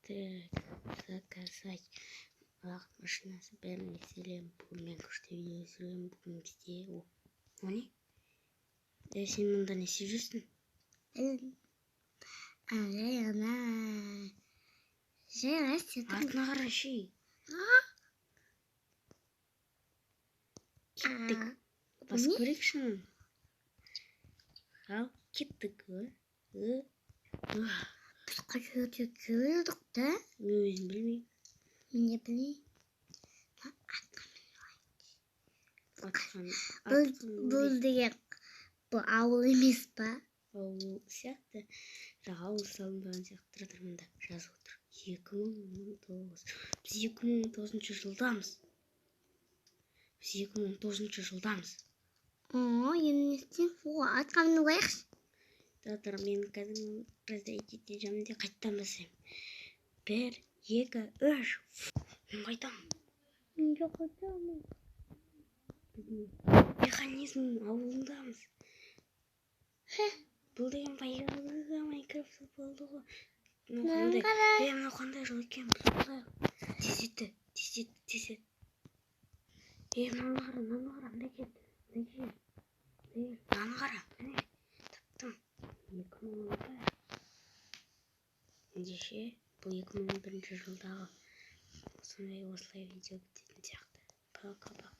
заказать уақыт машинасы бәрін естелем. Бүгін мен күшті видео түсіремін. Бүгін бізде не? Сен мұнда не істеп жүрсің? Артына қарашы. Кеттік. Басып көрейікші. Ал, кеттік. Біз қай жерде жүрдік та? Мен өзім білмеймін. Мен де білмеймін. Бұл деген бұл ауыл емес па? Ауыл сияқты. Ауыл салынбаған сияқты тұрмында жазып отыр. 2019. Біз 2019 жылдамыз. Енді атқамын қояқшы. Тұр, мен қазір раздайдет етемін де қайттан басайым. 1, 2, 3. Мен қайтамын. Мен де қайтамын. Механизм ауылындамыз. Бұл деген баяғыда Майнкрафт болды ғой. Мынау қандай жол екен? Тездетті. Мынаны қара, мына наны қара. Таптым. 2010. Ендеше, бұл 2011 жылдағы осылай видео бітетін сияқты. Пока-пока.